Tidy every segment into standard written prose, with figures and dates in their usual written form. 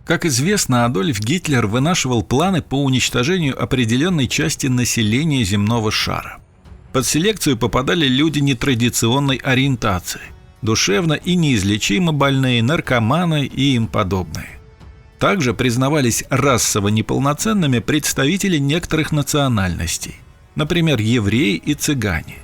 Как известно, Адольф Гитлер вынашивал планы по уничтожению определенной части населения земного шара. Под селекцию попадали люди нетрадиционной ориентации, душевно и неизлечимо больные, наркоманы и им подобные. Также признавались расово неполноценными представители некоторых национальностей, например, евреи и цыгане.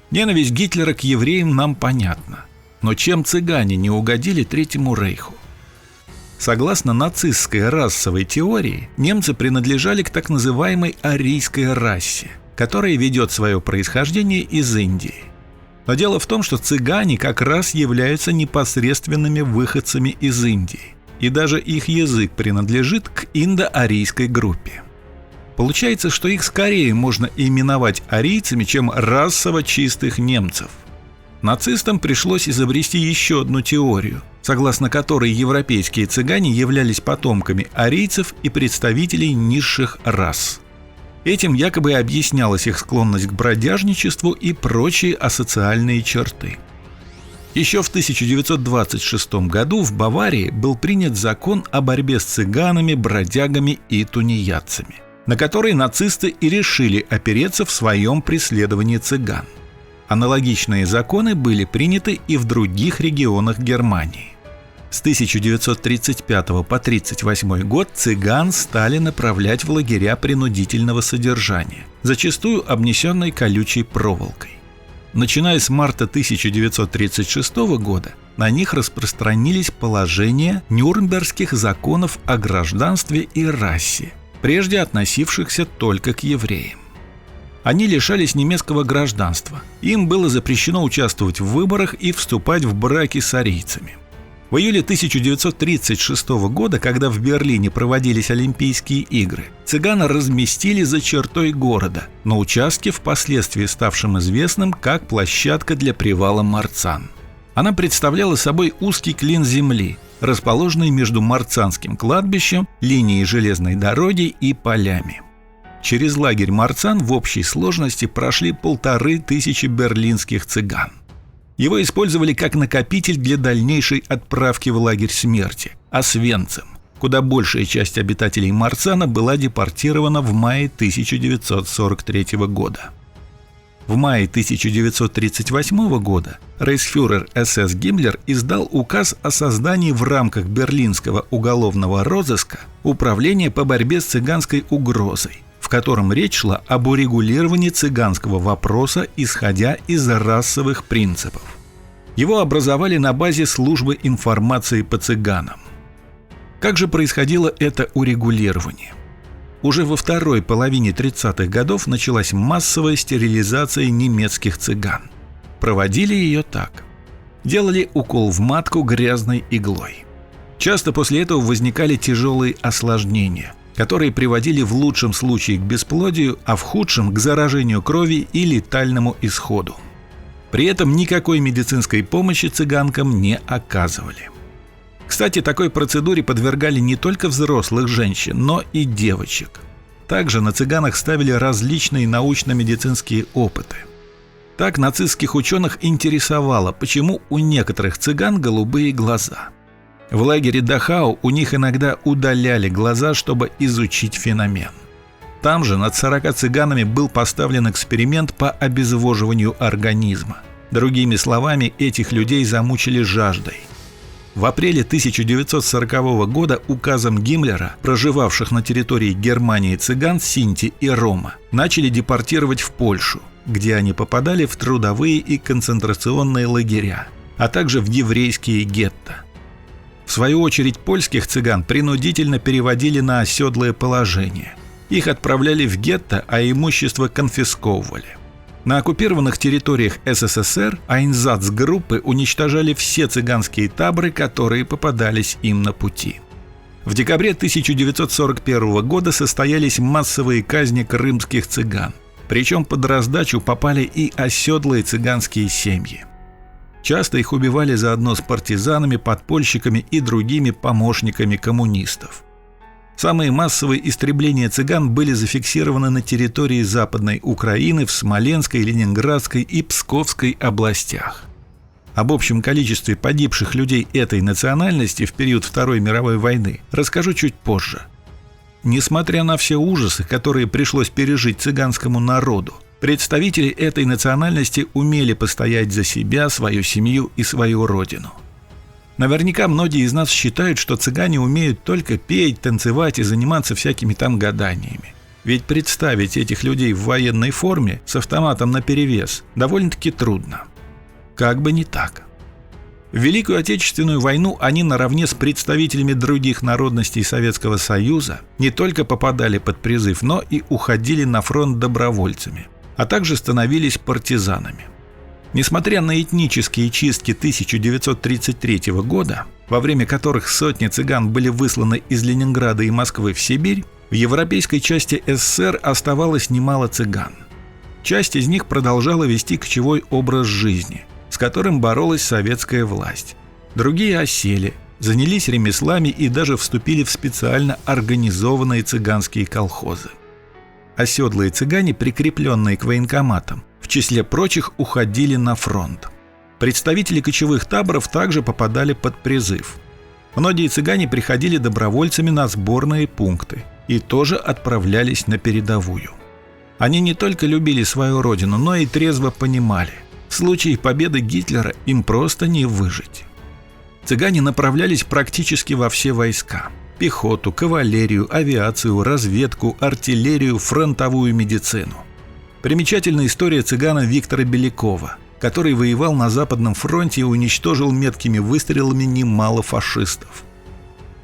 Ненависть Гитлера к евреям нам понятна, но чем цыгане не угодили Третьему рейху? Согласно нацистской расовой теории, немцы принадлежали к так называемой арийской расе, которая ведет свое происхождение из Индии. Но дело в том, что цыгане как раз являются непосредственными выходцами из Индии, и даже их язык принадлежит к индоарийской группе. Получается, что их скорее можно именовать арийцами, чем расово чистых немцев. Нацистам пришлось изобрести еще одну теорию, согласно которой европейские цыгане являлись потомками арийцев и представителей низших рас. Этим якобы объяснялась их склонность к бродяжничеству и прочие асоциальные черты. Еще в 1926 году в Баварии был принят закон о борьбе с цыганами, бродягами и тунеядцами, на который нацисты и решили опереться в своем преследовании цыган. Аналогичные законы были приняты и в других регионах Германии. С 1935 по 1938 год цыган стали направлять в лагеря принудительного содержания, зачастую обнесенные колючей проволокой. Начиная с марта 1936 года на них распространились положения Нюрнбергских законов о гражданстве и расе, прежде относившихся только к евреям. Они лишались немецкого гражданства, им было запрещено участвовать в выборах и вступать в браки с арийцами. В июле 1936 года, когда в Берлине проводились Олимпийские игры, цыган разместили за чертой города, на участке, впоследствии ставшем известным как площадка для привала Марцан. Она представляла собой узкий клин земли, расположенный между Марцанским кладбищем, линией железной дороги и полями. Через лагерь Марцан в общей сложности прошли 1500 берлинских цыган. Его использовали как накопитель для дальнейшей отправки в лагерь смерти – Освенцим, куда большая часть обитателей Марцана была депортирована в мае 1943 года. В мае 1938 года рейхсфюрер СС Гиммлер издал указ о создании в рамках берлинского уголовного розыска управления по борьбе с цыганской угрозой, в котором речь шла об урегулировании цыганского вопроса, исходя из расовых принципов. Его образовали на базе службы информации по цыганам. Как же происходило это урегулирование? Уже во второй половине 30-х годов началась массовая стерилизация немецких цыган. Проводили ее так. Делали укол в матку грязной иглой. Часто после этого возникали тяжелые осложнения, которые приводили в лучшем случае к бесплодию, а в худшем – к заражению крови и летальному исходу. При этом никакой медицинской помощи цыганкам не оказывали. Кстати, такой процедуре подвергали не только взрослых женщин, но и девочек. Также на цыганах ставили различные научно-медицинские опыты. Так нацистских ученых интересовало, почему у некоторых цыган голубые глаза. В лагере Дахау у них иногда удаляли глаза, чтобы изучить феномен. Там же над 40 цыганами был поставлен эксперимент по обезвоживанию организма. Другими словами, этих людей замучили жаждой. В апреле 1940 года указом Гиммлера проживавших на территории Германии цыган Синти и Рома начали депортировать в Польшу, где они попадали в трудовые и концентрационные лагеря, а также в еврейские гетто. В свою очередь польских цыган принудительно переводили на оседлое положение. Их отправляли в гетто, а имущество конфисковывали. На оккупированных территориях СССР айнзацгруппы уничтожали все цыганские таборы, которые попадались им на пути. В декабре 1941 года состоялись массовые казни крымских цыган, причем под раздачу попали и оседлые цыганские семьи. Часто их убивали заодно с партизанами, подпольщиками и другими помощниками коммунистов. Самые массовые истребления цыган были зафиксированы на территории Западной Украины, в Смоленской, Ленинградской и Псковской областях. Об общем количестве погибших людей этой национальности в период Второй мировой войны расскажу чуть позже. Несмотря на все ужасы, которые пришлось пережить цыганскому народу, представители этой национальности умели постоять за себя, свою семью и свою родину. Наверняка многие из нас считают, что цыгане умеют только петь, танцевать и заниматься всякими там гаданиями. Ведь представить этих людей в военной форме с автоматом наперевес довольно-таки трудно. Как бы не так. В Великую Отечественную войну они наравне с представителями других народностей Советского Союза не только попадали под призыв, но и уходили на фронт добровольцами, а также становились партизанами. Несмотря на этнические чистки 1933 года, во время которых сотни цыган были высланы из Ленинграда и Москвы в Сибирь, в европейской части СССР оставалось немало цыган. Часть из них продолжала вести кочевой образ жизни, с которым боролась советская власть. Другие осели, занялись ремеслами и даже вступили в специально организованные цыганские колхозы. Оседлые цыгане, прикрепленные к военкоматам, в числе прочих уходили на фронт. Представители кочевых таборов также попадали под призыв. Многие цыгане приходили добровольцами на сборные пункты и тоже отправлялись на передовую. Они не только любили свою родину, но и трезво понимали, в случае победы Гитлера им просто не выжить. Цыгане направлялись практически во все войска: пехоту, кавалерию, авиацию, разведку, артиллерию, фронтовую медицину. Примечательна история цыгана Виктора Белякова, который воевал на Западном фронте и уничтожил меткими выстрелами немало фашистов.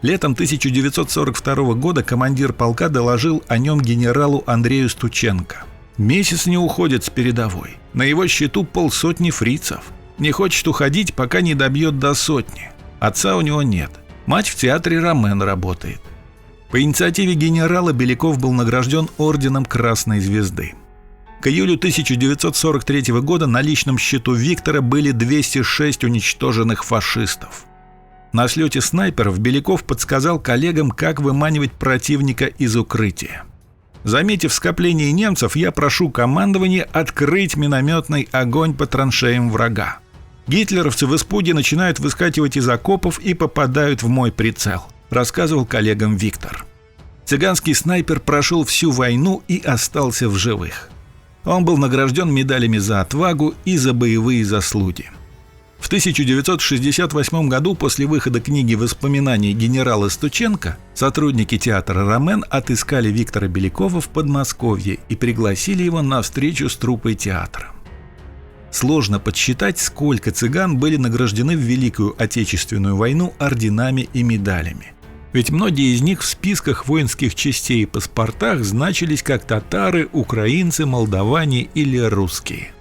Летом 1942 года командир полка доложил о нем генералу Андрею Стученко. Месяц не уходит с передовой. На его счету 50 фрицев. Не хочет уходить, пока не добьет до 100. Отца у него нет. Мать в театре Ромен работает. По инициативе генерала Беляков был награжден орденом Красной Звезды. К июлю 1943 года на личном счету Виктора были 206 уничтоженных фашистов. На слете снайперов Беляков подсказал коллегам, как выманивать противника из укрытия. Заметив скопление немцев, я прошу командование открыть минометный огонь по траншеям врага. Гитлеровцы в испуге начинают выскакивать из окопов и попадают в мой прицел, рассказывал коллегам Виктор. Цыганский снайпер прошел всю войну и остался в живых. Он был награжден медалями за отвагу и за боевые заслуги. В 1968 году, после выхода книги воспоминаний генерала Стученко, сотрудники театра Ромен отыскали Виктора Белякова в Подмосковье и пригласили его на встречу с труппой театра. Сложно подсчитать, сколько цыган были награждены в Великую Отечественную войну орденами и медалями. Ведь многие из них в списках воинских частей и паспортах значились как татары, украинцы, молдаване или русские.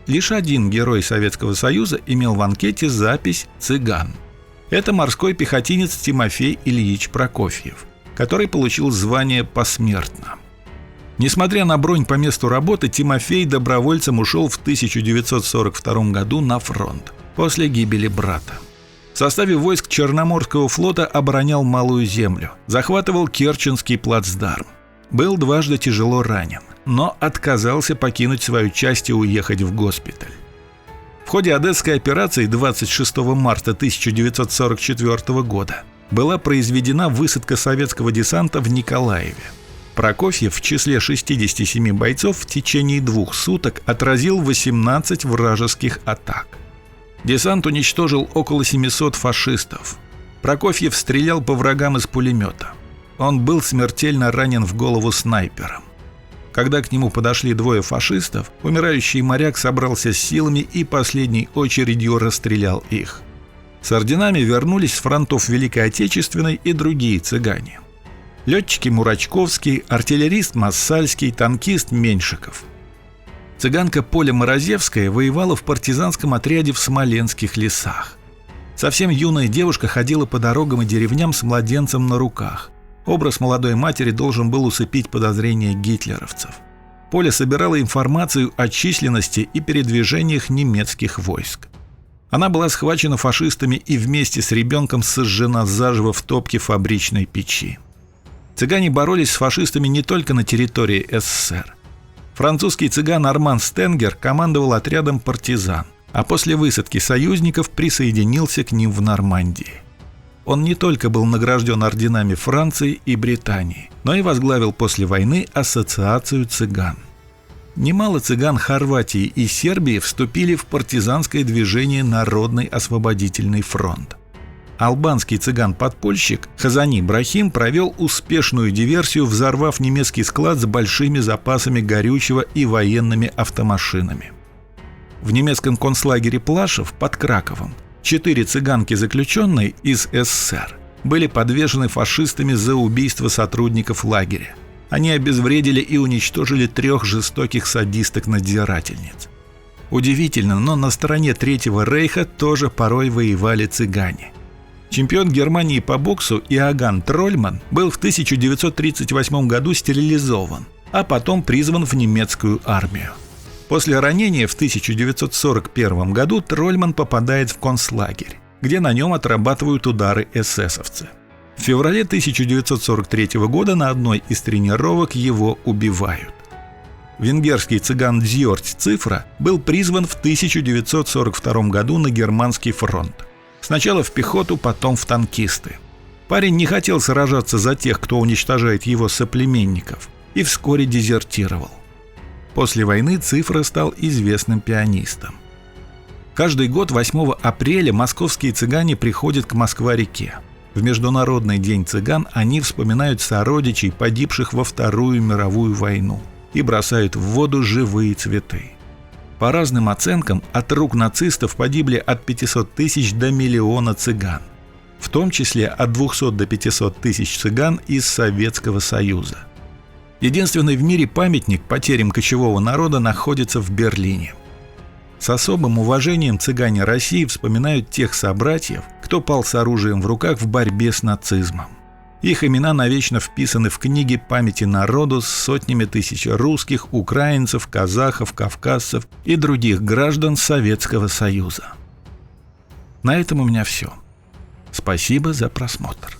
Лишь один герой Советского Союза имел в анкете запись «цыган». Это морской пехотинец Тимофей Ильич Прокофьев, который получил звание посмертно. Несмотря на бронь по месту работы, Тимофей добровольцем ушел в 1942 году на фронт, после гибели брата. В составе войск Черноморского флота оборонял Малую Землю, захватывал Керченский плацдарм. Был дважды тяжело ранен, но отказался покинуть свою часть и уехать в госпиталь. В ходе Одесской операции 26 марта 1944 года была произведена высадка советского десанта в Николаеве. Прокофьев в числе 67 бойцов в течение 2 суток отразил 18 вражеских атак. Десант уничтожил около 700 фашистов. Прокофьев стрелял по врагам из пулемета. Он был смертельно ранен в голову снайпером. Когда к нему подошли 2 фашистов, умирающий моряк собрался с силами и последней очередью расстрелял их. С орденами вернулись с фронтов Великой Отечественной и другие цыгане. Летчики Мурачковский, артиллерист Массальский, танкист Меньшиков. Цыганка Поля Морозевская воевала в партизанском отряде в Смоленских лесах. Совсем юная девушка ходила по дорогам и деревням с младенцем на руках. Образ молодой матери должен был усыпить подозрения гитлеровцев. Поля собирала информацию о численности и передвижениях немецких войск. Она была схвачена фашистами и вместе с ребенком сожжена заживо в топке фабричной печи. Цыгане боролись с фашистами не только на территории СССР. Французский цыган Арман Стенгер командовал отрядом партизан, а после высадки союзников присоединился к ним в Нормандии. Он не только был награжден орденами Франции и Британии, но и возглавил после войны ассоциацию цыган. Немало цыган Хорватии и Сербии вступили в партизанское движение Народный освободительный фронт. Албанский цыган-подпольщик Хазани Брахим провел успешную диверсию, взорвав немецкий склад с большими запасами горючего и военными автомашинами. В немецком концлагере Плашев под Краковом 4 цыганки-заключенные из СССР были подвешены фашистами за убийство сотрудников лагеря. Они обезвредили и уничтожили 3 жестоких садисток-надзирательниц. Удивительно, но на стороне Третьего рейха тоже порой воевали цыгане. Чемпион Германии по боксу Иоганн Трольман был в 1938 году стерилизован, а потом призван в немецкую армию. После ранения в 1941 году Трольман попадает в концлагерь, где на нем отрабатывают удары эсэсовцы. В феврале 1943 года на одной из тренировок его убивают. Венгерский цыган Дзьорть Цифра был призван в 1942 году на германский фронт. Сначала в пехоту, потом в танкисты. Парень не хотел сражаться за тех, кто уничтожает его соплеменников, и вскоре дезертировал. После войны Цифра стал известным пианистом. Каждый год 8 апреля московские цыгане приходят к Москва-реке. В Международный день цыган они вспоминают сородичей, погибших во Вторую мировую войну, и бросают в воду живые цветы. По разным оценкам, от рук нацистов погибли от 500 тысяч до миллиона цыган, в том числе от 200 до 500 тысяч цыган из Советского Союза. Единственный в мире памятник потерям кочевого народа находится в Берлине. С особым уважением цыгане России вспоминают тех собратьев, кто пал с оружием в руках в борьбе с нацизмом. Их имена навечно вписаны в книги памяти народу с сотнями тысяч русских, украинцев, казахов, кавказцев и других граждан Советского Союза. На этом у меня все. Спасибо за просмотр.